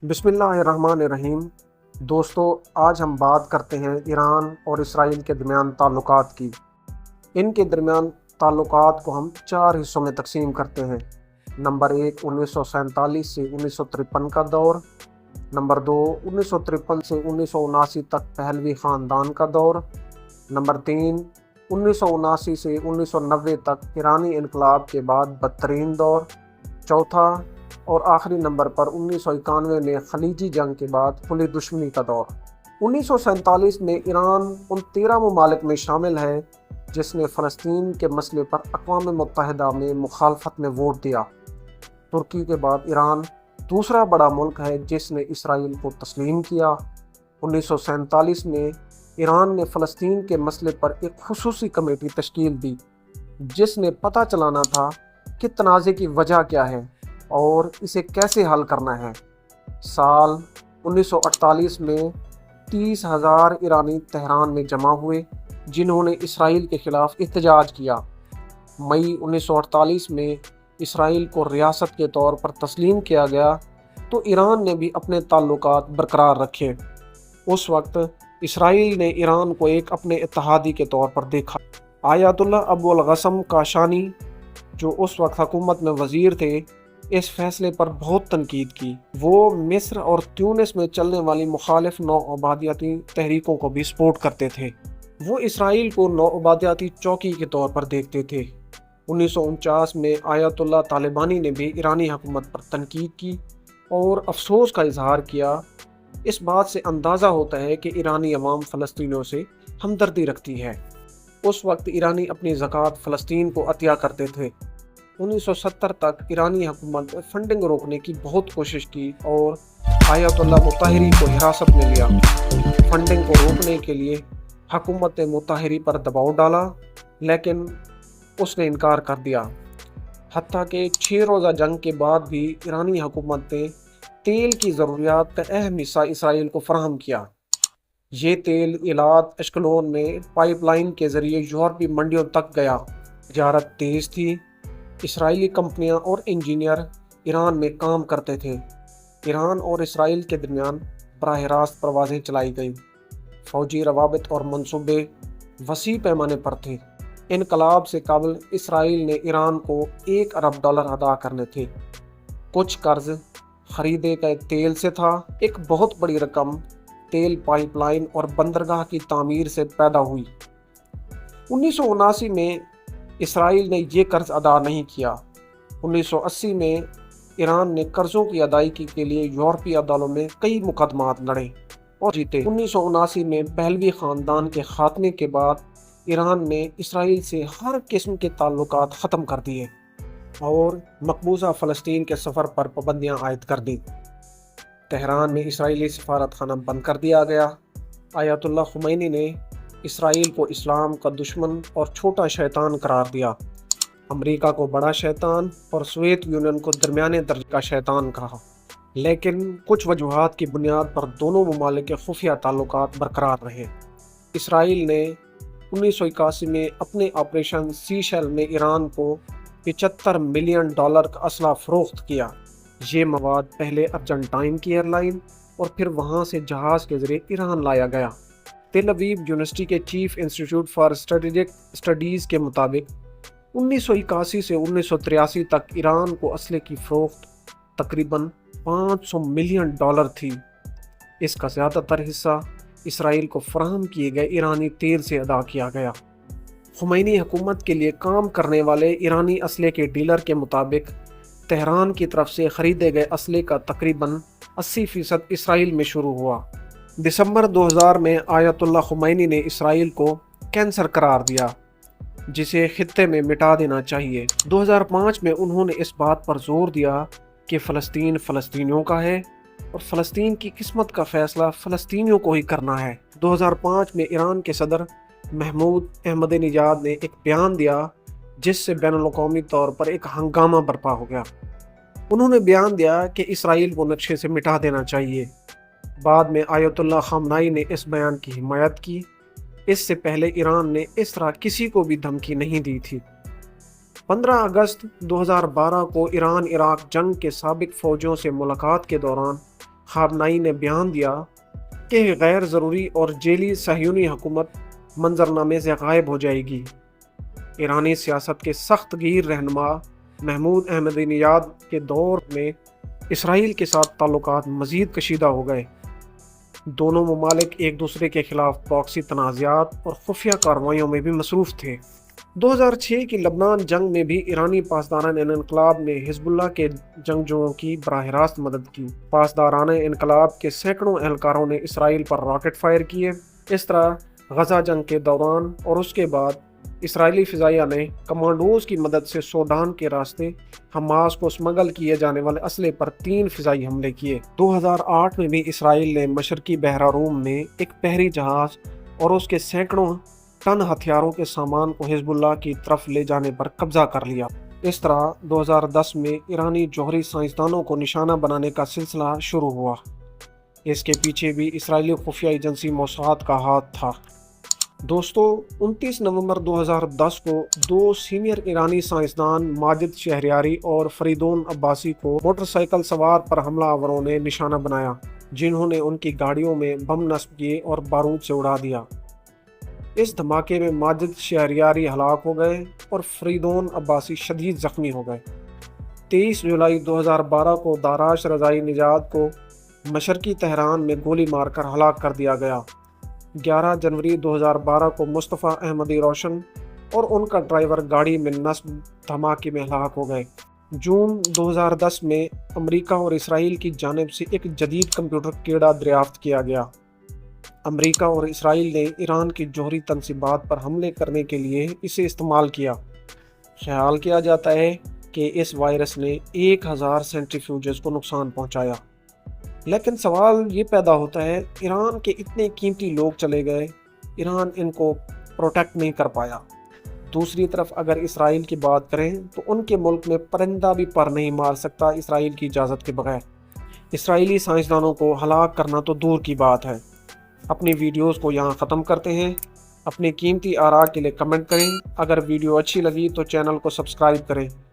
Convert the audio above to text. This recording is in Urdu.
بسم اللہ الرحمن الرحیم۔ دوستو، آج ہم بات کرتے ہیں ایران اور اسرائیل کے درمیان تعلقات کی۔ ان کے درمیان تعلقات کو ہم 4 حصوں میں تقسیم کرتے ہیں۔ نمبر 1 1947 سے 1953 کا دور، نمبر 2 1953 سے 1979 تک پہلوی خاندان کا دور، نمبر 3 1979 سے 1990 تک ایرانی انقلاب کے بعد بدترین دور، چوتھا اور آخری نمبر پر 1991 میں خلیجی جنگ کے بعد کھلی دشمنی کا دور۔ 1947 میں ایران ان 13 ممالک میں شامل ہے جس نے فلسطین کے مسئلے پر اقوام متحدہ میں مخالفت میں ووٹ دیا۔ ترکی کے بعد ایران دوسرا بڑا ملک ہے جس نے اسرائیل کو تسلیم کیا۔ 1947 میں ایران نے فلسطین کے مسئلے پر ایک خصوصی کمیٹی تشکیل دی جس نے پتہ چلانا تھا کہ تنازع کی وجہ کیا ہے اور اسے کیسے حل کرنا ہے۔ سال 1948 میں 30,000 ایرانی تہران میں جمع ہوئے جنہوں نے اسرائیل کے خلاف احتجاج کیا۔ مئی 1948 میں اسرائیل کو ریاست کے طور پر تسلیم کیا گیا تو ایران نے بھی اپنے تعلقات برقرار رکھے۔ اس وقت اسرائیل نے ایران کو ایک اپنے اتحادی کے طور پر دیکھا۔ آیت اللہ ابو الغسم کاشانی جو اس وقت حکومت میں وزیر تھے، اس فیصلے پر بہت تنقید کی۔ وہ مصر اور تیونس میں چلنے والی مخالف نو آبادیاتی تحریکوں کو بھی سپورٹ کرتے تھے۔ وہ اسرائیل کو نو آبادیاتی چوکی کے طور پر دیکھتے تھے۔ 1949 میں آیت اللہ طالبانی نے بھی ایرانی حکومت پر تنقید کی اور افسوس کا اظہار کیا۔ اس بات سے اندازہ ہوتا ہے کہ ایرانی عوام فلسطینیوں سے ہمدردی رکھتی ہے۔ اس وقت ایرانی اپنی زکوٰۃ فلسطین کو عطیہ کرتے تھے۔ 1970 تک ایرانی حکومت نے فنڈنگ روکنے کی بہت کوشش کی اور آیت اللہ مطہری کو حراست میں لیا۔ فنڈنگ کو روکنے کے لیے حکومت نے مطہری پر دباؤ ڈالا لیکن اس نے انکار کر دیا۔ حتیٰ کہ 6 روزہ جنگ کے بعد بھی ایرانی حکومت نے تیل کی ضروریات کا اہم حصہ اسرائیل کو فراہم کیا۔ یہ تیل ایلات اشکلون میں پائپ لائن کے ذریعے یورپی منڈیوں تک گیا۔ تجارت تیز تھی۔ اسرائیلی کمپنیاں اور انجینئر ایران میں کام کرتے تھے۔ ایران اور اسرائیل کے درمیان براہ راست پروازیں چلائی گئیں۔ فوجی روابط اور منصوبے وسیع پیمانے پر تھے۔ انقلاب سے قبل اسرائیل نے ایران کو $1 ارب ادا کرنے تھے۔ کچھ قرض خریدے گئے تیل سے تھا۔ ایک بہت بڑی رقم تیل پائپ لائن اور بندرگاہ کی تعمیر سے پیدا ہوئی۔ 1979 میں اسرائیل نے یہ قرض ادا نہیں کیا۔ 1980 میں ایران نے قرضوں کی ادائیگی کے لیے یورپی عدالتوں میں کئی مقدمات لڑے اور جیتے۔ 1979 میں پہلوی خاندان کے خاتمے کے بعد ایران نے اسرائیل سے ہر قسم کے تعلقات ختم کر دیے اور مقبوضہ فلسطین کے سفر پر پابندیاں عائد کر دیں۔ تہران میں اسرائیلی سفارت خانہ بند کر دیا گیا۔ آیت اللہ خمینی نے اسرائیل کو اسلام کا دشمن اور چھوٹا شیطان قرار دیا۔ امریکہ کو بڑا شیطان اور سوویت یونین کو درمیانے درجے کا شیطان کہا، لیکن کچھ وجوہات کی بنیاد پر دونوں ممالک کے خفیہ تعلقات برقرار رہے۔ اسرائیل نے 1981 میں اپنے آپریشن سی شیل میں ایران کو $75 ملین کا اسلحہ فروخت کیا۔ یہ مواد پہلے ارجنٹائن کی ایئرلائن اور پھر وہاں سے جہاز کے ذریعے ایران لایا گیا۔ تیل اویو یونیورسٹی کے chief institute for strategic studies کے مطابق 1981 سے 1983 تک ایران کو اسلحے کی فروخت تقریباً $500 ملین تھی۔ اس کا زیادہ تر حصہ اسرائیل کو فراہم کیے گئے ایرانی تیل سے ادا کیا گیا۔ خمینی حکومت کے لیے کام کرنے والے ایرانی اسلحے کے ڈیلر کے مطابق تہران کی طرف سے خریدے گئے اسلحے کا تقریباً 80% اسرائیل میں شروع ہوا۔ دسمبر 2000 میں آیت اللہ خمینی نے اسرائیل کو کینسر قرار دیا جسے خطے میں مٹا دینا چاہیے۔ 2005 میں انہوں نے اس بات پر زور دیا کہ فلسطین فلسطینیوں کا ہے اور فلسطین کی قسمت کا فیصلہ فلسطینیوں کو ہی کرنا ہے۔ 2005 میں ایران کے صدر محمود احمد نژاد نے ایک بیان دیا جس سے بین الاقوامی طور پر ایک ہنگامہ برپا ہو گیا۔ انہوں نے بیان دیا کہ اسرائیل کو نقشے سے مٹا دینا چاہیے۔ بعد میں آیت اللہ خامنائی نے اس بیان کی حمایت کی۔ اس سے پہلے ایران نے اس طرح کسی کو بھی دھمکی نہیں دی تھی۔ 15 اگست 2012 کو ایران عراق جنگ کے سابق فوجیوں سے ملاقات کے دوران خامنائی نے بیان دیا کہ غیر ضروری اور جیلی صہیونی حکومت منظرنامے سے غائب ہو جائے گی۔ ایرانی سیاست کے سخت گیر رہنما محمود احمدی نژاد کے دور میں اسرائیل کے ساتھ تعلقات مزید کشیدہ ہو گئے۔ دونوں ممالک ایک دوسرے کے خلاف پراکسی تنازعات اور خفیہ کارروائیوں میں بھی مصروف تھے۔ 2006 کی لبنان جنگ میں بھی ایرانی پاسداران انقلاب نے حزب اللہ کے جنگجوؤں کی براہ راست مدد کی۔ پاسداران انقلاب کے سینکڑوں اہلکاروں نے اسرائیل پر راکٹ فائر کیے۔ اس طرح غزہ جنگ کے دوران اور اس کے بعد اسرائیلی فضائیہ نے کمانڈوز کی مدد سے سوڈان کے راستے حماس کو اسمگل کیے جانے والے اسلحے پر 3 فضائی حملے کیے۔ 2008 میں بھی اسرائیل نے مشرقی بحیرہ روم میں ایک بحری جہاز اور اس کے سینکڑوں ٹن ہتھیاروں کے سامان کو حزب اللہ کی طرف لے جانے پر قبضہ کر لیا۔ اس طرح 2010 میں ایرانی جوہری سائنسدانوں کو نشانہ بنانے کا سلسلہ شروع ہوا۔ اس کے پیچھے بھی اسرائیلی خفیہ ایجنسی موساد کا ہاتھ تھا۔ دوستو، 29 نومبر 2010 کو 2 سینئر ایرانی سائنسدان ماجد شہریاری اور فریدون عباسی کو موٹر سائیکل سوار پر حملہ آوروں نے نشانہ بنایا، جنہوں نے ان کی گاڑیوں میں بم نصب کیے اور بارود سے اڑا دیا۔ اس دھماکے میں ماجد شہریاری ہلاک ہو گئے اور فریدون عباسی شدید زخمی ہو گئے۔ 23 جولائی 2012 کو داراش رضائی نژاد کو مشرقی تہران میں گولی مار کر ہلاک کر دیا گیا۔ 11 جنوری 2012 کو مصطفیٰ احمدی روشن اور ان کا ڈرائیور گاڑی میں نصب دھماکے میں ہلاک ہو گئے۔ جون 2010 میں امریکہ اور اسرائیل کی جانب سے ایک جدید کمپیوٹر کیڑا دریافت کیا گیا۔ امریکہ اور اسرائیل نے ایران کی جوہری تنصیبات پر حملے کرنے کے لیے اسے استعمال کیا۔ خیال کیا جاتا ہے کہ اس وائرس نے 1000 سینٹریفیوجز کو نقصان پہنچایا۔ لیکن سوال یہ پیدا ہوتا ہے، ایران کے اتنے قیمتی لوگ چلے گئے، ایران ان کو پروٹیکٹ نہیں کر پایا۔ دوسری طرف اگر اسرائیل کی بات کریں تو ان کے ملک میں پرندہ بھی پر نہیں مار سکتا اسرائیل کی اجازت کے بغیر۔ اسرائیلی سائنسدانوں کو ہلاک کرنا تو دور کی بات ہے۔ اپنی ویڈیوز کو یہاں ختم کرتے ہیں۔ اپنی قیمتی آراء کے لیے کمنٹ کریں۔ اگر ویڈیو اچھی لگی تو چینل کو سبسکرائب کریں۔